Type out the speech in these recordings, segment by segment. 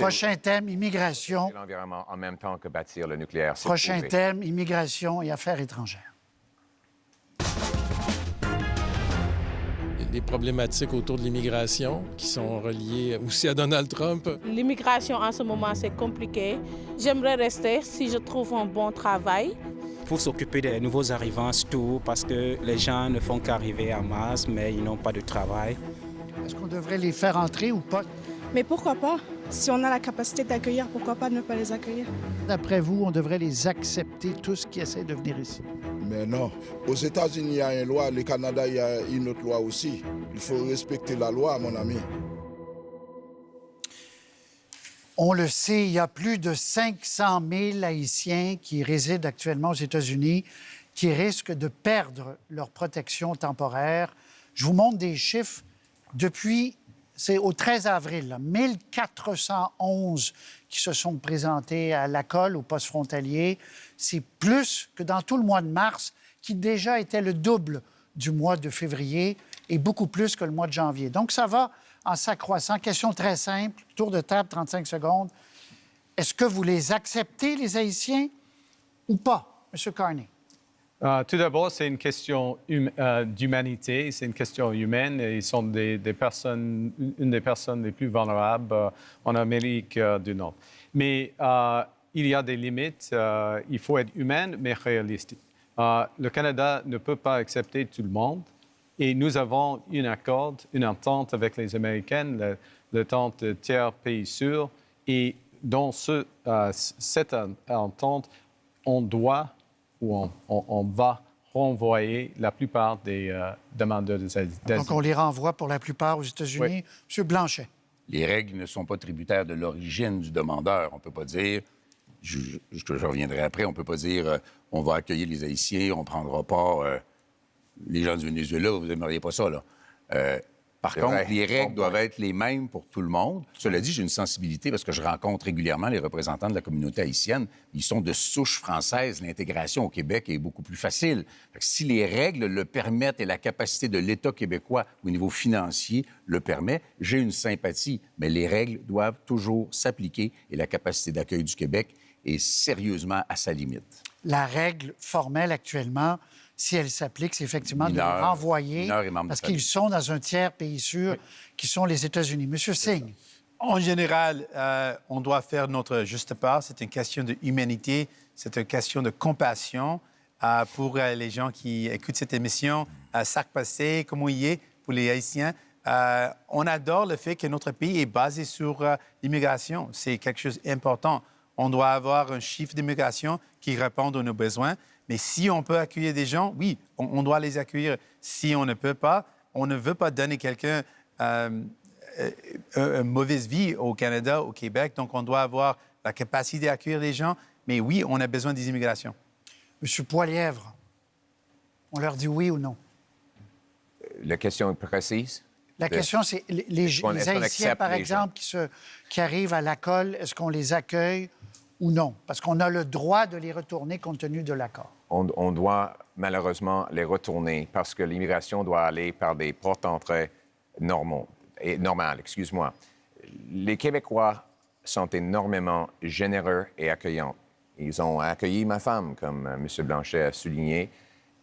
Prochain thème, immigration. L'environnement en même temps que bâtir le nucléaire. Prochain prouvé. thème, immigration et affaires étrangères. Les problématiques autour de l'immigration qui sont reliées aussi à Donald Trump. L'immigration en ce moment, c'est compliqué. J'aimerais rester si je trouve un bon travail. Pour s'occuper des nouveaux arrivants, surtout parce que les gens ne font qu'arriver en masse, mais ils n'ont pas de travail. Est-ce qu'on devrait les faire entrer ou pas? Mais pourquoi pas? Si on a la capacité d'accueillir, pourquoi pas ne pas les accueillir? D'après vous, on devrait les accepter, tous qui essaient de venir ici. Mais non. Aux États-Unis, il y a une loi. Au Canada, il y a une autre loi aussi. Il faut respecter la loi, mon ami. On le sait, il y a plus de 500 000 Haïtiens qui résident actuellement aux États-Unis qui risquent de perdre leur protection temporaire. Je vous montre des chiffres. Depuis, c'est au 13 avril, là, 1411 qui se sont présentés à la colle, au poste frontalier. C'est plus que dans tout le mois de mars, qui déjà était le double du mois de février et beaucoup plus que le mois de janvier. Donc, ça va en s'accroissant. Question très simple, tour de table, 35 secondes. Est-ce que vous les acceptez, les Haïtiens, ou pas, M. Carney? Tout d'abord, c'est une question d'humanité, c'est une question humaine. Ils sont une des personnes les plus vulnérables en Amérique du Nord. Mais il y a des limites. Il faut être humain, mais réaliste. Le Canada ne peut pas accepter tout le monde. Et nous avons un accord, une entente avec les Américains, l'entente tiers pays sûrs. Et dans cette entente, on doit ou on va renvoyer la plupart des demandeurs d'asile. Donc, on les renvoie pour la plupart aux États-Unis. Oui. M. Blanchet. Les règles ne sont pas tributaires de l'origine du demandeur. On ne peut pas dire, je reviendrai après, on ne peut pas dire on va accueillir les Haïtiens, on ne prendra pas les gens du Venezuela, vous n'aimeriez pas ça, là. Par contre, vrai. les règles doivent être les mêmes pour tout le monde. Cela dit, j'ai une sensibilité parce que je rencontre régulièrement les représentants de la communauté haïtienne. Ils sont de souche française. L'intégration au Québec est beaucoup plus facile. Fait que si les règles le permettent et la capacité de l'État québécois au niveau financier le permet, j'ai une sympathie. Mais les règles doivent toujours s'appliquer et la capacité d'accueil du Québec est sérieusement à sa limite. La règle formelle actuellement, si elle s'applique, c'est effectivement de les renvoyer parce qu'ils sont dans un tiers pays sûr qui sont les États-Unis. Monsieur Singh. En général, on doit faire notre juste part. C'est une question d'humanité, c'est une question de compassion pour les gens qui écoutent cette émission. Sac passé, comment il est pour les Haïtiens. On adore le fait que notre pays est basé sur l'immigration. C'est quelque chose d'important. On doit avoir un chiffre d'immigration qui réponde à nos besoins. Mais si on peut accueillir des gens, oui, on doit les accueillir. Si on ne peut pas, on ne veut pas donner quelqu'un une mauvaise vie au Canada, au Québec. Donc, on doit avoir la capacité d'accueillir les gens. Mais oui, on a besoin des immigrations. Monsieur Poilièvre, on leur dit oui ou non? La question est précise? La question, c'est les Haïtiens, par exemple, qui arrivent à la colle, est-ce qu'on les accueille ou non? Parce qu'on a le droit de les retourner compte tenu de l'accord. On doit malheureusement les retourner parce que l'immigration doit aller par des portes d'entrée normales. Excuse-moi. Les Québécois sont énormément généreux et accueillants. Ils ont accueilli ma femme, comme M. Blanchet a souligné,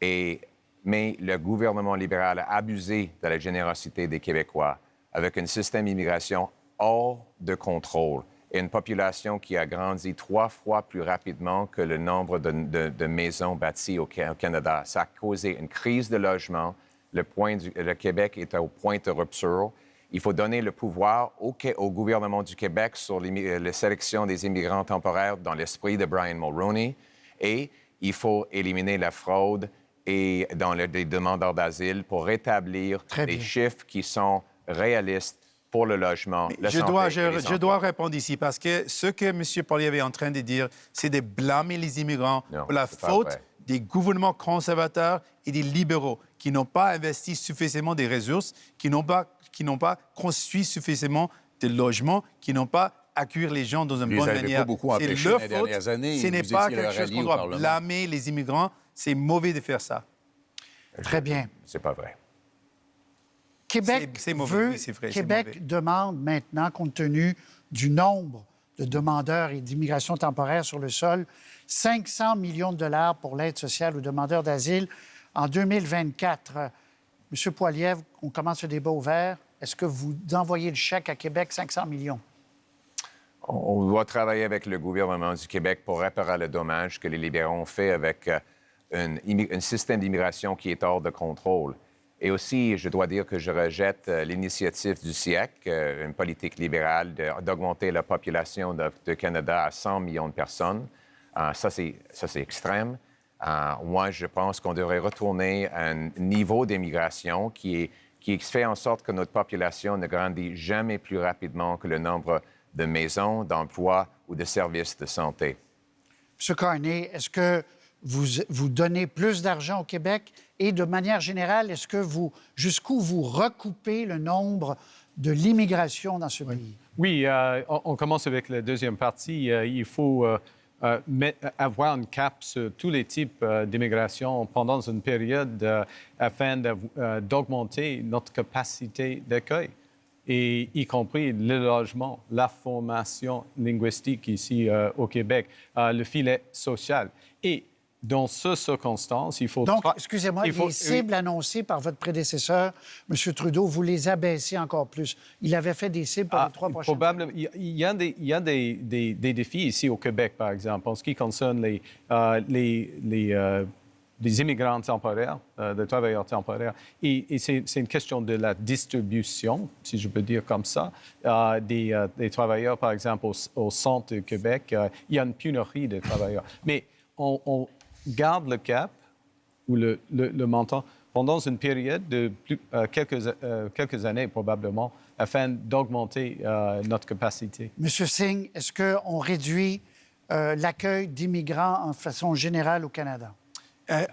mais le gouvernement libéral a abusé de la générosité des Québécois avec un système d'immigration hors de contrôle et une population qui a grandi 3 fois plus rapidement que le nombre de maisons bâties au Canada. Ça a causé une crise de logement. Le Québec est au point de rupture. Il faut donner le pouvoir au gouvernement du Québec sur la sélection des immigrants temporaires dans l'esprit de Brian Mulroney. Et il faut éliminer la fraude et dans les demandeurs d'asile pour rétablir des chiffres qui sont réalistes pour le logement, Je dois répondre ici parce que ce que M. Poilievre est en train de dire, c'est de blâmer les immigrants pour la faute des gouvernements conservateurs et des libéraux qui n'ont pas investi suffisamment de ressources, qui n'ont pas construit suffisamment de logements, qui n'ont pas accueilli les gens dans une bonne manière. C'est leur faute. Ce n'est pas quelque chose qu'on doit blâmer les immigrants. C'est mauvais de faire ça. Très bien. C'est pas vrai. Québec C'est mauvais, veut, oui, c'est vrai, c'est Québec mauvais. demande maintenant, compte tenu du nombre de demandeurs et d'immigration temporaire sur le sol, 500 millions de dollars pour l'aide sociale aux demandeurs d'asile en 2024. Monsieur Poilievre, on commence le débat ouvert. Est-ce que vous envoyez le chèque à Québec, 500 millions? On doit travailler avec le gouvernement du Québec pour réparer le dommage que les libéraux ont fait avec un système d'immigration qui est hors de contrôle. Et aussi, je dois dire que je rejette l'initiative du siècle, une politique libérale d'augmenter la population de Canada à 100 millions de personnes. Ça, c'est extrême. Moi, je pense qu'on devrait retourner à un niveau d'immigration qui fait en sorte que notre population ne grandit jamais plus rapidement que le nombre de maisons, d'emplois ou de services de santé. M. Carney, est-ce que vous donnez plus d'argent au Québec? Et de manière générale, jusqu'où vous recoupez le nombre de l'immigration dans ce pays? Oui, on commence avec la deuxième partie. Il faut avoir un cap sur tous les types d'immigration pendant une période afin d'augmenter notre capacité d'accueil, et y compris le logement, la formation linguistique ici au Québec, le filet social. Et dans ces circonstances, il faut... Donc, excusez-moi, les cibles annoncées par votre prédécesseur, M. Trudeau, vous les abaissez encore plus. Il avait fait des cibles pour les 3 prochaines probablement. Il y a des défis ici au Québec, par exemple, en ce qui concerne des immigrants temporaires, des travailleurs temporaires. Et c'est une question de la distribution, si je peux dire comme ça, des travailleurs, par exemple, au centre du Québec. Il y a une pénurie de travailleurs. Mais on garde le cap ou le montant pendant une période de quelques années probablement afin d'augmenter notre capacité. Monsieur Singh, est-ce qu'on réduit l'accueil d'immigrants en façon générale au Canada?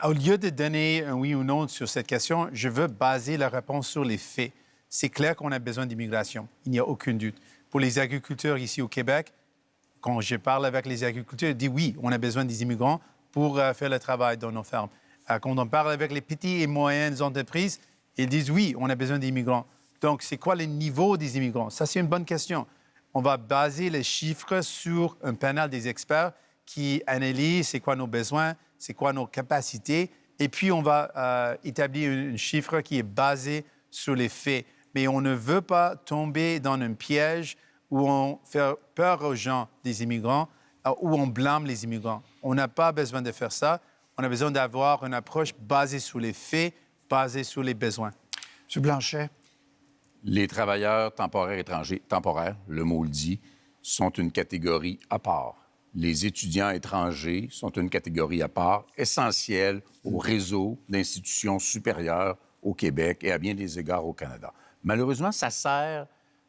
Au lieu de donner un oui ou non sur cette question, je veux baser la réponse sur les faits. C'est clair qu'on a besoin d'immigration. Il n'y a aucun doute. Pour les agriculteurs ici au Québec, quand je parle avec les agriculteurs, ils disent oui, on a besoin des immigrants pour faire le travail dans nos fermes. Quand on parle avec les petites et moyennes entreprises, ils disent oui, on a besoin d'immigrants. Donc, c'est quoi le niveau des immigrants? Ça, c'est une bonne question. On va baser les chiffres sur un panel des experts qui analysent c'est quoi nos besoins, c'est quoi nos capacités, et puis on va établir un chiffre qui est basé sur les faits. Mais on ne veut pas tomber dans un piège où on fait peur aux gens des immigrants, où on blâme les immigrants. On n'a pas besoin de faire ça. On a besoin d'avoir une approche basée sur les faits, basée sur les besoins. M. Blanchet. Les travailleurs temporaires étrangers, temporaires, le mot le dit, sont une catégorie à part. Les étudiants étrangers sont une catégorie à part, essentielle au réseau d'institutions supérieures au Québec et à bien des égards au Canada. Malheureusement, ça sert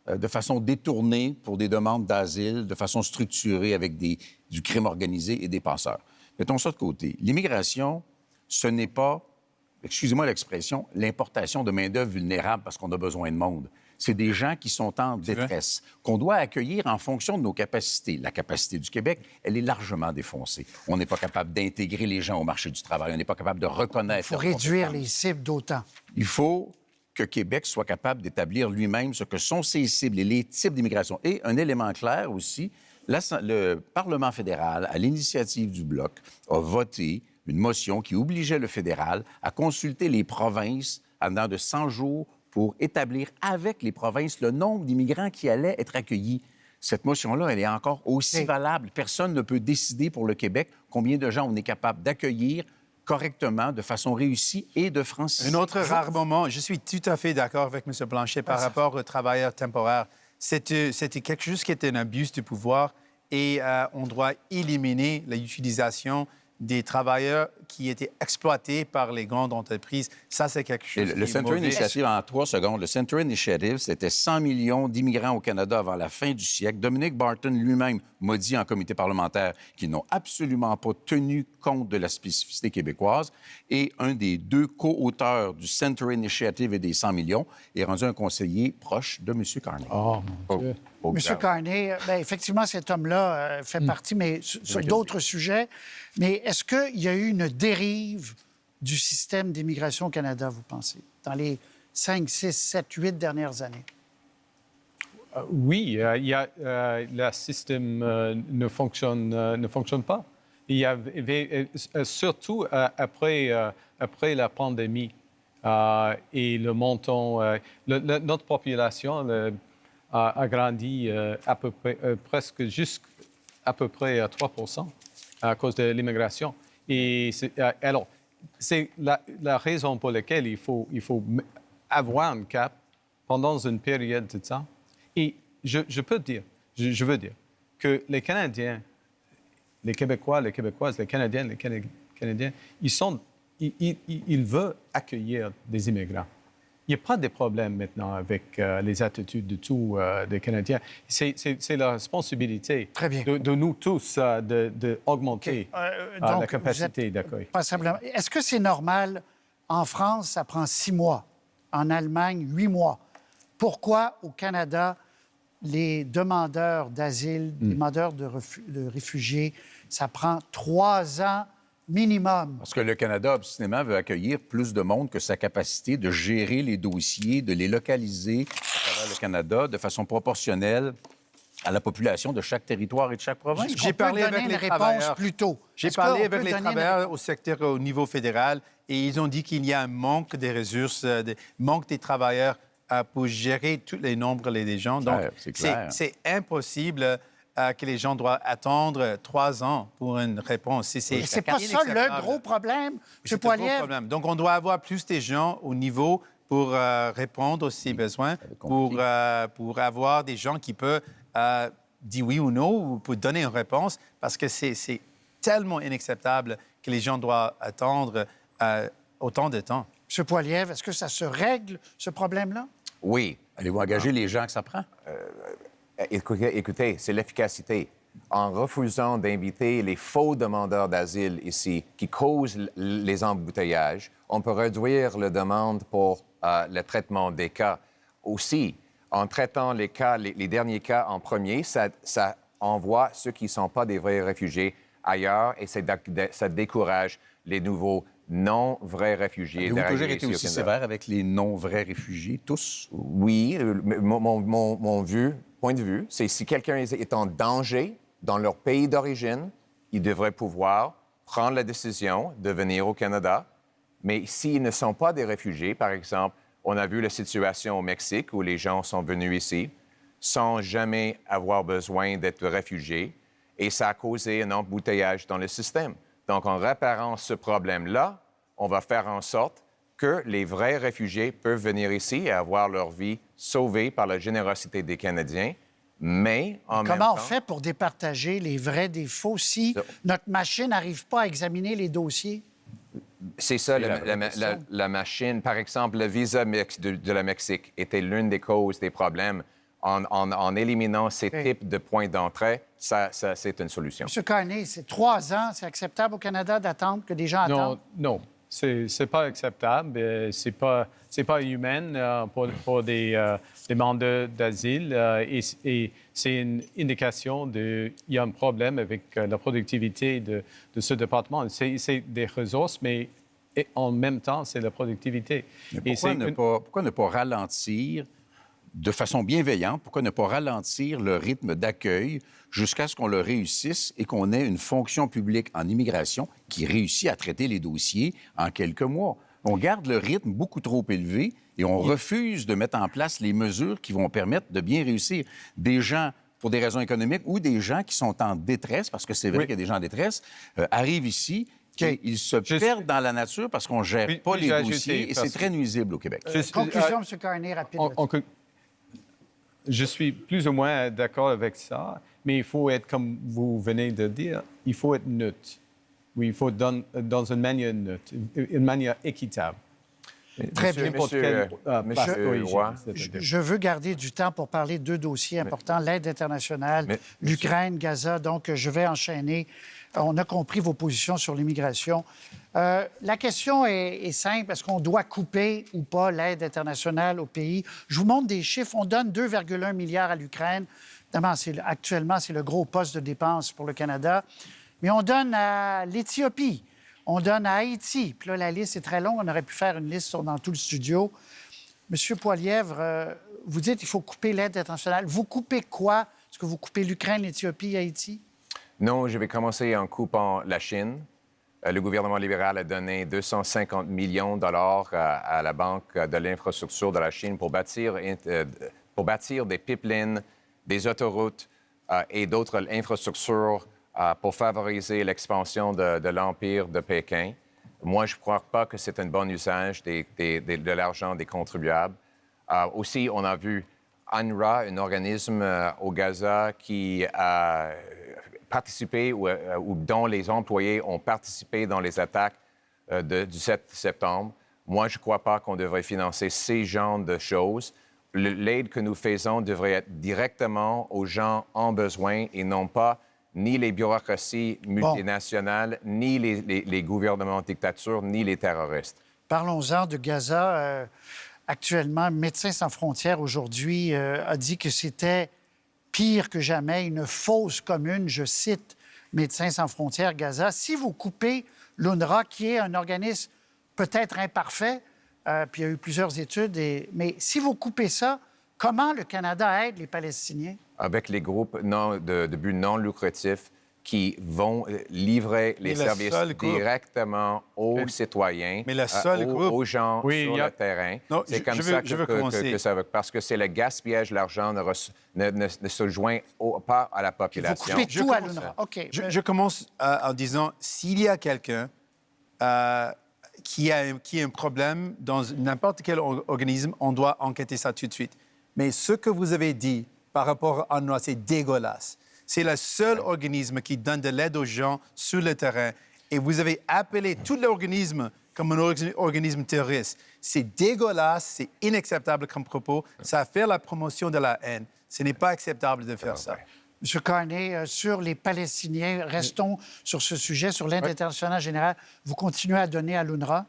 de façon détournée pour des demandes d'asile, de façon structurée avec du crime organisé et des passeurs. Mettons ça de côté. L'immigration, ce n'est pas, excusez-moi l'expression, l'importation de main-d'œuvre vulnérable parce qu'on a besoin de monde. C'est des gens qui sont en détresse, qu'on doit accueillir en fonction de nos capacités. La capacité du Québec, elle est largement défoncée. On n'est pas capable d'intégrer les gens au marché du travail. On n'est pas capable de reconnaître... Il faut réduire les cibles d'autant. Il faut que Québec soit capable d'établir lui-même ce que sont ses cibles et les types d'immigration. Et un élément clair aussi, le Parlement fédéral, à l'initiative du Bloc, a voté une motion qui obligeait le fédéral à consulter les provinces pendant de 100 jours pour établir avec les provinces le nombre d'immigrants qui allaient être accueillis. Cette motion-là, elle est encore aussi valable. Personne ne peut décider pour le Québec combien de gens on est capable d'accueillir correctement, de façon réussie et de franciser. Un autre rare moment, je suis tout à fait d'accord avec M. Blanchet par rapport aux travailleurs temporaires. C'était quelque chose qui était un abus de pouvoir et on doit éliminer l'utilisation des travailleurs qui étaient exploités par les grandes entreprises. Ça, c'est quelque chose Le Center Initiative, en 3 secondes, le Center Initiative, c'était 100 millions d'immigrants au Canada avant la fin du siècle. Dominic Barton lui-même m'a dit en comité parlementaire qu'ils n'ont absolument pas tenu compte de la spécificité québécoise. Et un des 2 co-auteurs du Center Initiative et des 100 millions est rendu un conseiller proche de M. Carney. Oh, mon Dieu. M. Carney, effectivement, cet homme-là fait partie, mais sur d'autres sujets. Mais est-ce qu'il y a eu une dérive du système d'immigration au Canada, vous pensez, dans les 5, 6, 7, 8 dernières années? Oui, le système ne fonctionne pas. Il y avait, surtout après la pandémie et le montant, notre population a grandi à peu près, presque jusqu'à peu près à 3 à cause de l'immigration. Et alors, c'est la raison pour laquelle il faut avoir un cap pendant une période de temps. Et je peux dire, je veux dire que les Canadiens, les Québécois, les Québécoises, les Canadiens, les Canadiens, ils veulent accueillir des immigrants. Il n'y a pas de problème maintenant avec les attitudes de tous des Canadiens. C'est la responsabilité de nous tous d'augmenter la capacité d'accueil. Est-ce que c'est normal, en France, ça prend 6 mois, en Allemagne, 8 mois? Pourquoi, au Canada, les demandeurs d'asile, demandeurs de réfugiés, ça prend 3 ans minimum? Parce que le Canada, obstinément, veut accueillir plus de monde que sa capacité de gérer les dossiers, de les localiser à travers le Canada de façon proportionnelle à la population de chaque territoire et de chaque province. J'ai parlé avec les travailleurs plus tôt. J'ai parlé avec les travailleurs au secteur au niveau fédéral et ils ont dit qu'il y a un manque des ressources, manque des travailleurs pour gérer tous les nombres des gens. Donc, c'est impossible que les gens doivent attendre 3 ans pour une réponse. C'est pas ça le gros problème, M. Poilievre? Donc, on doit avoir plus de gens au niveau pour répondre à ces besoins, pour avoir des gens qui peuvent dire oui ou non ou pour donner une réponse, parce que c'est tellement inacceptable que les gens doivent attendre autant de temps. M. Poilievre, est-ce que ça se règle, ce problème-là? Oui. Allez-vous engager les gens que ça prend? Écoutez, c'est l'efficacité. En refusant d'inviter les faux demandeurs d'asile ici qui causent les embouteillages, on peut réduire la demande pour le traitement des cas. Aussi, en traitant les cas, les derniers cas en premier, ça envoie ceux qui ne sont pas des vrais réfugiés ailleurs et ça décourage les nouveaux non-vrais réfugiés. Avez-vous toujours été aussi sévère avec les non-vrais réfugiés, tous? Oui. Mon point de vue, c'est si quelqu'un est en danger dans leur pays d'origine, ils devraient pouvoir prendre la décision de venir au Canada. Mais s'ils ne sont pas des réfugiés, par exemple, on a vu la situation au Mexique où les gens sont venus ici sans jamais avoir besoin d'être réfugiés et ça a causé un embouteillage dans le système. Donc, en réparant ce problème-là, on va faire en sorte que les vrais réfugiés peuvent venir ici et avoir leur vie sauvée par la générosité des Canadiens, mais en même temps... Comment on fait pour départager les vrais des faux si notre machine n'arrive pas à examiner les dossiers? C'est ça, la machine. Par exemple, le visa de la Mexique était l'une des causes des problèmes. En éliminant ces types de points d'entrée, ça c'est une solution. M. Carney, c'est 3 ans, c'est acceptable au Canada d'attendre que des gens attendent? Non, c'est pas acceptable. C'est pas humain pour des demandeurs d'asile. Et c'est une indication qu'il y a un problème avec la productivité de ce département. C'est des ressources, mais en même temps, c'est la productivité. Mais pourquoi ne pas ralentir de façon bienveillante, pourquoi ne pas ralentir le rythme d'accueil jusqu'à ce qu'on le réussisse et qu'on ait une fonction publique en immigration qui réussit à traiter les dossiers en quelques mois? On garde le rythme beaucoup trop élevé et on refuse de mettre en place les mesures qui vont permettre de bien réussir. Des gens, pour des raisons économiques, ou des gens qui sont en détresse, parce que c'est vrai qu'il y a des gens en détresse, arrivent ici, ils se perdent dans la nature parce qu'on ne gère pas les dossiers et c'est très nuisible au Québec. Conclusion, M. Carney, rapide. Je suis plus ou moins d'accord avec ça, mais il faut être, comme vous venez de dire, il faut être neutre. Oui, il faut dans une manière neutre, une manière équitable. Très bien. Monsieur Roy. Je veux garder du temps pour parler de 2 dossiers importants, l'aide internationale, l'Ukraine, Gaza. Donc, je vais enchaîner. On a compris vos positions sur l'immigration. La question est simple. Est-ce qu'on doit couper ou pas l'aide internationale au pays? Je vous montre des chiffres. On donne 2,1 milliards à l'Ukraine. Évidemment, actuellement, c'est le gros poste de dépense pour le Canada. Mais on donne à l'Éthiopie. On donne à Haïti. Puis là, la liste est très longue. On aurait pu faire une liste dans tout le studio. Monsieur Poilievre, vous dites qu'il faut couper l'aide internationale. Vous coupez quoi? Est-ce que vous coupez l'Ukraine, l'Éthiopie, Haïti? Non, je vais commencer en coupant la Chine. Le gouvernement libéral a donné 250 millions de dollars à la Banque de l'infrastructure de la Chine pour bâtir des pipelines, des autoroutes et d'autres infrastructures pour favoriser l'expansion de l'Empire de Pékin. Moi, je ne crois pas que c'est un bon usage de l'argent des contribuables. Aussi, on a vu UNRWA, un organisme au Gaza qui a participé ou dont les employés ont participé dans les attaques du 7 septembre. Moi, je ne crois pas qu'on devrait financer ces genres de choses. L'aide que nous faisons devrait être directement aux gens en besoin et non pas ni les bureaucraties multinationales, ni les gouvernements de dictature, ni les terroristes. Parlons-en de Gaza. Actuellement, Médecins sans frontières, aujourd'hui, a dit que c'était pire que jamais, une fosse commune, je cite Médecins sans frontières Gaza. Si vous coupez l'UNRWA, qui est un organisme peut-être imparfait, puis il y a eu plusieurs études, mais si vous coupez ça, comment le Canada aide les Palestiniens? Avec les groupes de but non lucratif qui vont livrer les services directement aux citoyens, aux gens sur le terrain. Non, c'est comme ça que ça va, parce que c'est le gaspillage de l'argent ne se joint pas à la population. Vous coupez tout à l'UNRWA. OK. Je commence en disant, s'il y a quelqu'un qui a un problème dans n'importe quel organisme, on doit enquêter ça tout de suite. Mais ce que vous avez dit par rapport à UNRWA, c'est dégueulasse. C'est le seul organisme qui donne de l'aide aux gens sur le terrain. Et vous avez appelé tout l'organisme comme un organisme terroriste. C'est dégueulasse, c'est inacceptable comme propos. Ça fait la promotion de la haine. Ce n'est pas acceptable de faire ça. M. Carney, sur les Palestiniens, restons sur ce sujet, sur l'aide internationale générale. Vous continuez à donner à l'UNRWA?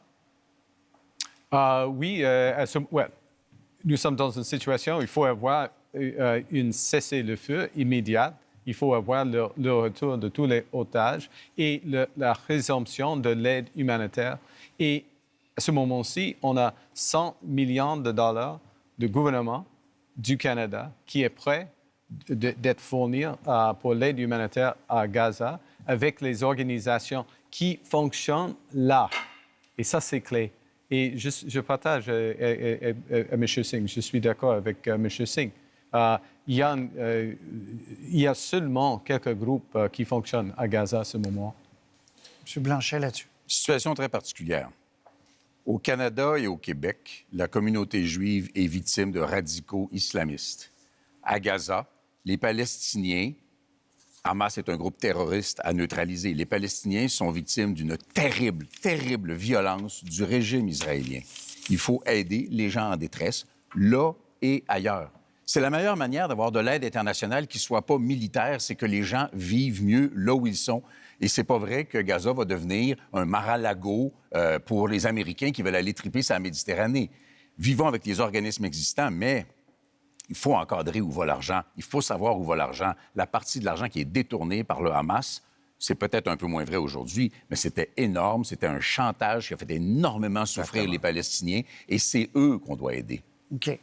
Oui, nous sommes dans une situation où il faut avoir une cessez-le-feu immédiate. Il faut avoir le retour de tous les otages et la résumption de l'aide humanitaire. Et à ce moment-ci, on a 100 millions de dollars de gouvernement du Canada qui est prêt d'être fourni pour l'aide humanitaire à Gaza avec les organisations qui fonctionnent là. Et ça, c'est clé. Et je partage à M. Singh, je suis d'accord avec M. Singh. Il y a seulement quelques groupes qui fonctionnent à Gaza à ce moment. M. Blanchet, là-dessus. Situation très particulière. Au Canada et au Québec, la communauté juive est victime de radicaux islamistes. À Gaza, les Palestiniens, Hamas est un groupe terroriste à neutraliser. Les Palestiniens sont victimes d'une terrible, terrible violence du régime israélien. Il faut aider les gens en détresse, là et ailleurs. C'est la meilleure manière d'avoir de l'aide internationale qui ne soit pas militaire, c'est que les gens vivent mieux là où ils sont. Et c'est pas vrai que Gaza va devenir un Mar-a-Lago pour les Américains qui veulent aller triper sa Méditerranée. Vivons avec les organismes existants, mais il faut encadrer où va l'argent. Il faut savoir où va l'argent. La partie de l'argent qui est détournée par le Hamas, c'est peut-être un peu moins vrai aujourd'hui, mais c'était énorme. C'était un chantage qui a fait énormément souffrir les Palestiniens. Et c'est eux qu'on doit aider. OK.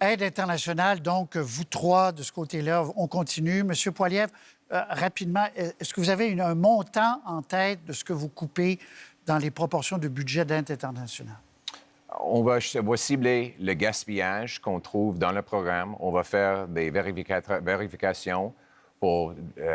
Aide internationale, donc, vous trois, de ce côté-là, on continue. Monsieur Poilievre, rapidement, est-ce que vous avez un montant en tête de ce que vous coupez dans les proportions de budget d'aide internationale? On va cibler le gaspillage qu'on trouve dans le programme. On va faire des vérifications pour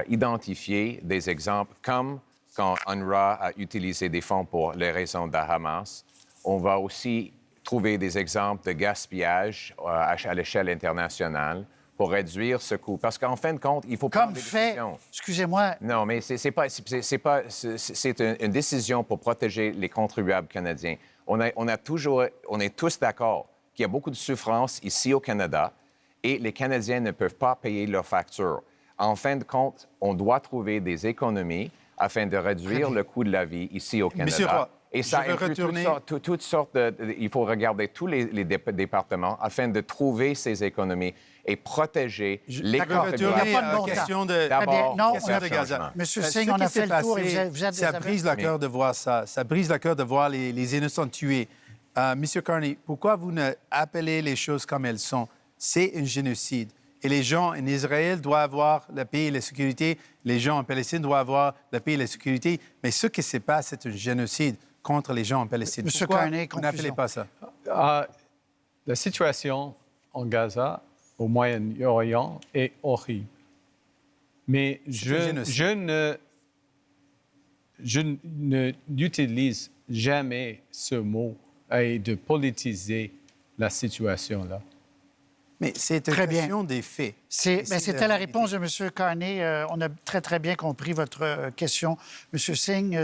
identifier des exemples comme quand UNRWA a utilisé des fonds pour les raisons de Hamas. On va aussi trouver des exemples de gaspillage à l'échelle internationale pour réduire ce coût. Parce qu'en fin de compte, il faut prendre des décisions. Excusez-moi. Non, mais c'est une décision pour protéger les contribuables canadiens. On est tous d'accord qu'il y a beaucoup de souffrance ici au Canada et les Canadiens ne peuvent pas payer leurs factures. En fin de compte, on doit trouver des économies afin de réduire le coût de la vie ici au Canada. Monsieur Roy, et ça inclut toutes sortes il faut regarder tous les départements afin de trouver ces économies et protéger les contribuables. Il n'y a pas de question de... D'abord, non, question de Gaza. Monsieur Singh, on a fait le tour et vous êtes ça brise le cœur de voir ça. Ça brise le cœur de voir les innocents tués. Monsieur Carney, pourquoi vous ne appelez les choses comme elles sont? C'est un génocide. Et les gens en Israël doivent avoir la paix et la sécurité. Les gens en Palestine doivent avoir la paix et la sécurité. Mais ce qui se passe, c'est un génocide contre les gens en Palestine. Monsieur Pourquoi Carney, vous n'appelez conclusion. pas ça? La situation en Gaza, au Moyen-Orient, est horrible. Mais je n'utilise jamais ce mot et de politiser la situation là. Mais c'est une Très bien. question des faits. C'était la réponse de M. Carney. On a très, très bien compris votre question. M. Singh,